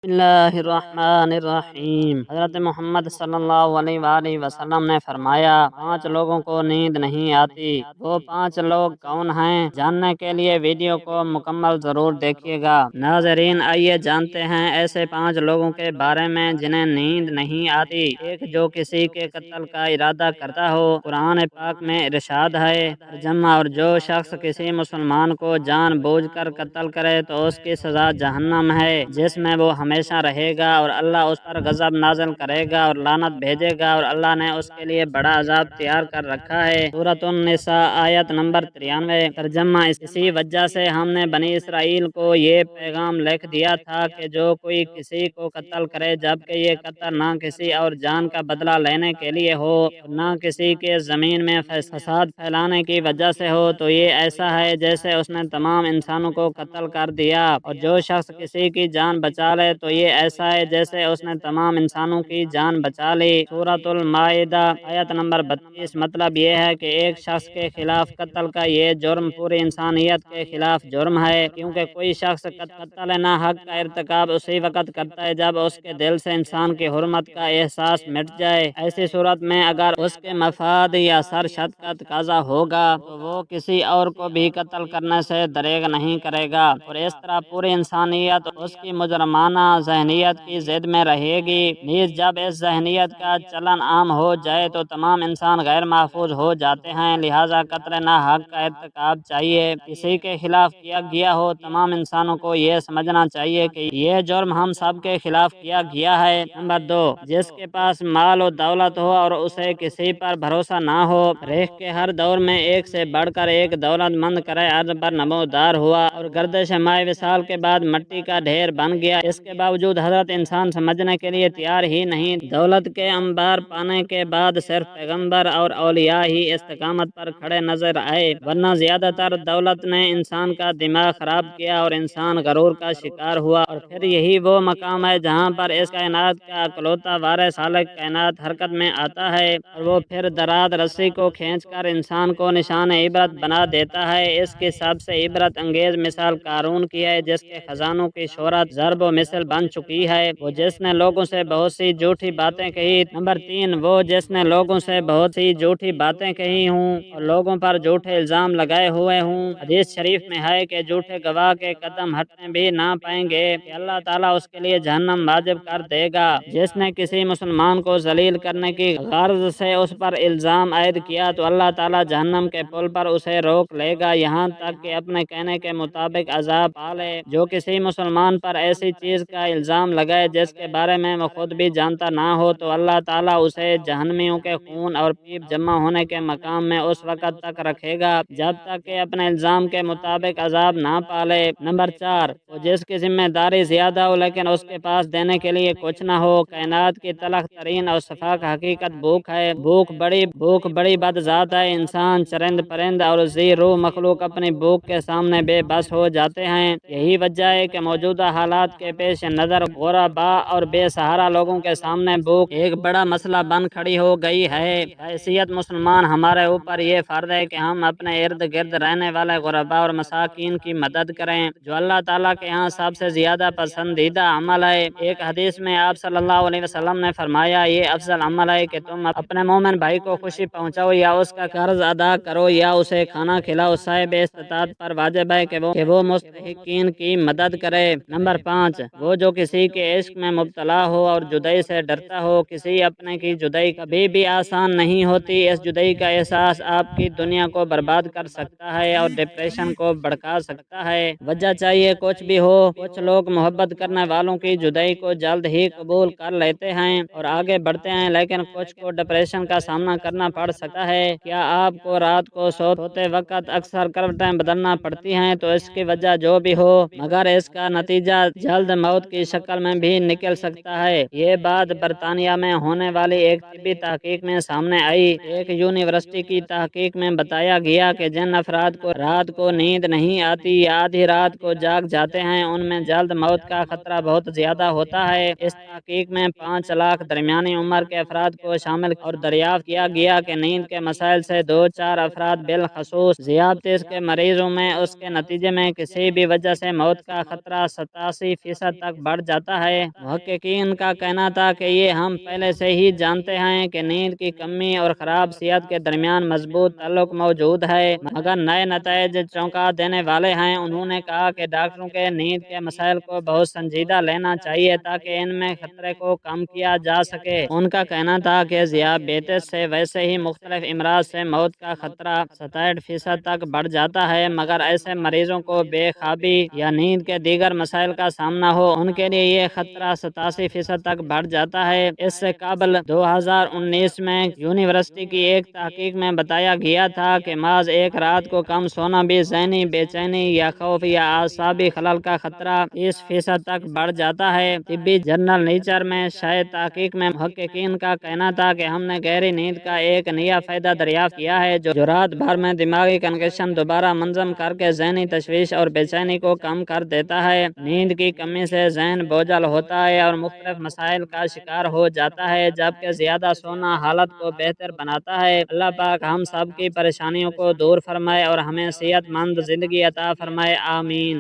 اللہ الرحمن الرحیم۔ حضرت محمد صلی اللہ علیہ وآلہ وسلم نے فرمایا، 5 لوگوں کو نیند نہیں آتی۔ وہ 5 لوگ کون ہیں؟ جاننے کے لیے ویڈیو کو مکمل ضرور دیکھیے گا۔ ناظرین، آئیے جانتے ہیں ایسے 5 لوگوں کے بارے میں جنہیں نیند نہیں آتی۔ ایک، جو کسی کے قتل کا ارادہ کرتا ہو۔ قرآن پاک میں ارشاد ہے، ترجمہ، اور جو شخص کسی مسلمان کو جان بوجھ کر قتل کرے تو اس کی سزا جہنم ہے، جس میں وہ ہمیشہ رہے گا، اور اللہ اس پر غضب نازل کرے گا اور لعنت بھیجے گا، اور اللہ نے اس کے لیے بڑا عذاب تیار کر رکھا ہے۔ سورۃ النساء آیت نمبر 93۔ ترجمہ، اسی وجہ سے ہم نے بنی اسرائیل کو یہ پیغام لکھ دیا تھا کہ جو کوئی کسی کو قتل کرے جبکہ یہ قتل نہ کسی اور جان کا بدلہ لینے کے لیے ہو، نہ کسی کے زمین میں فساد پھیلانے کی وجہ سے ہو، تو یہ ایسا ہے جیسے اس نے تمام انسانوں کو قتل کر دیا، اور جو شخص کسی کی جان بچا لے تو یہ ایسا ہے جیسے اس نے تمام انسانوں کی جان بچا لی۔ سورۃ المائدہ آیت نمبر 32۔ مطلب یہ ہے کہ ایک شخص کے خلاف قتل کا یہ جرم پوری انسانیت کے خلاف جرم ہے، کیونکہ کوئی شخص قتل نہ حق کا ارتکاب اسی وقت کرتا ہے جب اس کے دل سے انسان کی حرمت کا احساس مٹ جائے۔ ایسی صورت میں اگر اس کے مفاد یا سرشت کا تقاضا ہوگا تو وہ کسی اور کو بھی قتل کرنے سے دریغ نہیں کرے گا، اور اس طرح پوری انسانیت اس کی مجرمانہ ذہنیت کی زد میں رہے گی۔ نیز جب اس ذہنیت کا چلن عام ہو جائے تو تمام انسان غیر محفوظ ہو جاتے ہیں، لہٰذا قتل نہ حق کا ارتکاب چاہیے کسی کے خلاف کیا گیا ہو۔ تمام انسانوں کو یہ سمجھنا چاہیے کہ یہ جرم ہم سب کے خلاف کیا گیا ہے۔ نمبر 2، جس کے پاس مال و دولت ہو اور اسے کسی پر بھروسہ نہ ہو۔ ریخ کے ہر دور میں ایک سے بڑھ کر ایک دولت مند کرۂ ارض پر نمودار ہوا اور گردش مائع وصال کے بعد مٹی کا ڈھیر بن گیا۔ اس کے باوجود حضرت انسان سمجھنے کے لیے تیار ہی نہیں۔ دولت کے انبار پانے کے بعد صرف پیغمبر اور اولیاء ہی استقامت پر کھڑے نظر آئے، ورنہ زیادہ تر دولت نے انسان کا دماغ خراب کیا اور انسان غرور کا شکار ہوا۔ اور پھر یہی وہ مقام ہے جہاں پر اس کائنات کا اکلوتا وارث خالق کائنات حرکت میں آتا ہے، اور وہ پھر دراد رسی کو کھینچ کر انسان کو نشان عبرت بنا دیتا ہے۔ اس کی سب سے عبرت انگیز مثال قارون کی ہے، جس کے خزانوں کی شہرت ضرب و مثل بن چکی ہے۔ وہ جس نے لوگوں سے بہت سی جھوٹی باتیں کہی۔ نمبر 3، وہ جس نے لوگوں سے بہت سی جھوٹی باتیں کہی ہوں اور لوگوں پر جھوٹے الزام لگائے ہوئے ہوں۔ حدیث شریف میں ہے کہ جھوٹے گواہ کے قدم ہٹنے بھی نہ پائیں گے کہ اللہ تعالیٰ اس کے لیے جہنم واجب کر دے گا۔ جس نے کسی مسلمان کو ذلیل کرنے کی غرض سے اس پر الزام عائد کیا تو اللہ تعالیٰ جہنم کے پل پر اسے روک لے گا، یہاں تک کہ اپنے کہنے کے مطابق عذاب پالے۔ جو کسی مسلمان پر ایسی چیز کا الزام لگائے جس کے بارے میں وہ خود بھی جانتا نہ ہو تو اللہ تعالیٰ اسے جہنمیوں کے خون اور پیپ جمع ہونے کے مقام میں اس وقت تک رکھے گا جب تک کہ اپنے الزام کے مطابق عذاب نہ پالے۔ نمبر 4، وہ جس کی ذمہ داری زیادہ ہو لیکن اس کے پاس دینے کے لیے کچھ نہ ہو۔ کائنات کی تلخ ترین اور شفاف حقیقت بھوک ہے۔ بھوک بڑی بد ذات ہے۔ انسان، چرند پرند اور ذی روح مخلوق اپنی بھوک کے سامنے بے بس ہو جاتے ہیں۔ یہی وجہ ہے کہ موجودہ حالات کے پیش نظر غرباء اور بے سہارا لوگوں کے سامنے بھوک ایک بڑا مسئلہ بن کھڑی ہو گئی ہے۔ بحیثیت مسلمان ہمارے اوپر یہ فرض ہے کہ ہم اپنے ارد گرد رہنے والے غرباء اور مساکین کی مدد کریں، جو اللہ تعالیٰ کے ہاں سب سے زیادہ پسندیدہ عمل ہے۔ ایک حدیث میں آپ صلی اللہ علیہ وسلم نے فرمایا، یہ افضل عمل ہے کہ تم اپنے مومن بھائی کو خوشی پہنچاؤ یا اس کا قرض ادا کرو یا اسے کھانا کھلاؤ۔ صاحب استطاعت پر واجب ہے کہ وہ مستحقین کی مدد کرے۔ نمبر 5، وہ جو کسی کے عشق میں مبتلا ہو اور جدائی سے ڈرتا ہو۔ کسی اپنے کی جدائی کبھی بھی آسان نہیں ہوتی۔ اس جدائی کا احساس آپ کی دنیا کو برباد کر سکتا ہے اور ڈپریشن کو بھڑکا سکتا ہے۔ وجہ چاہیے کچھ بھی ہو، کچھ لوگ محبت کرنے والوں کی جدائی کو جلد ہی قبول کر لیتے ہیں اور آگے بڑھتے ہیں، لیکن کچھ کو ڈپریشن کا سامنا کرنا پڑ سکتا ہے۔ کیا آپ کو رات کو سوتے وقت اکثر کروٹیں بدلنا پڑتی ہیں؟ تو اس کی وجہ جو بھی ہو، مگر اس کا نتیجہ جلد موت کی شکل میں بھی نکل سکتا ہے۔ یہ بات برطانیہ میں ہونے والی ایک طبی تحقیق میں سامنے آئی۔ ایک یونیورسٹی کی تحقیق میں بتایا گیا کہ جن افراد کو رات کو نیند نہیں آتی یا آدھی رات کو جاگ جاتے ہیں، ان میں جلد موت کا خطرہ بہت زیادہ ہوتا ہے۔ اس تحقیق میں 5 لاکھ درمیانی عمر کے افراد کو شامل اور دریافت کیا گیا کہ نیند کے مسائل سے 2-4 افراد بالخصوص ذیابیطس کے مریضوں میں اس کے نتیجے میں کسی بھی وجہ سے موت کا خطرہ 87% تک تک بڑھ جاتا ہے۔ محققین کا کہنا تھا کہ یہ ہم پہلے سے ہی جانتے ہیں کہ نیند کی کمی اور خراب صحت کے درمیان مضبوط تعلق موجود ہے، مگر نئے نتائج چونکا دینے والے ہیں۔ انہوں نے کہا کہ ڈاکٹروں کے نیند کے مسائل کو بہت سنجیدہ لینا چاہیے تاکہ ان میں خطرے کو کم کیا جا سکے۔ ان کا کہنا تھا کہ ذیابیطس سے ویسے ہی مختلف امراض سے موت کا خطرہ 67% تک بڑھ جاتا ہے، مگر ایسے مریضوں کو بے خوابی یا نیند کے دیگر مسائل کا سامنا ہو ان کے لیے یہ خطرہ 87% تک بڑھ جاتا ہے۔ اس سے قبل 2019 میں یونیورسٹی کی ایک تحقیق میں بتایا گیا تھا کہ محض ایک رات کو کم سونا بھی ذہنی بے چینی یا خوف یا اعصابی خلل کا خطرہ 30% تک بڑھ جاتا ہے۔ طبی جرنل نیچر میں شائع تحقیق میں محققین کا کہنا تھا کہ ہم نے گہری نیند کا ایک نیا فائدہ دریافت کیا ہے جو رات بھر میں دماغی کنکشن دوبارہ منظم کر کے ذہنی تشویش اور بے چینی کو کم کر دیتا ہے۔ نیند کی کمی سے ذہن بوجھل ہوتا ہے اور مختلف مسائل کا شکار ہو جاتا ہے، جبکہ زیادہ سونا حالت کو بہتر بناتا ہے۔ اللہ پاک ہم سب کی پریشانیوں کو دور فرمائے اور ہمیں صحت مند زندگی عطا فرمائے، آمین۔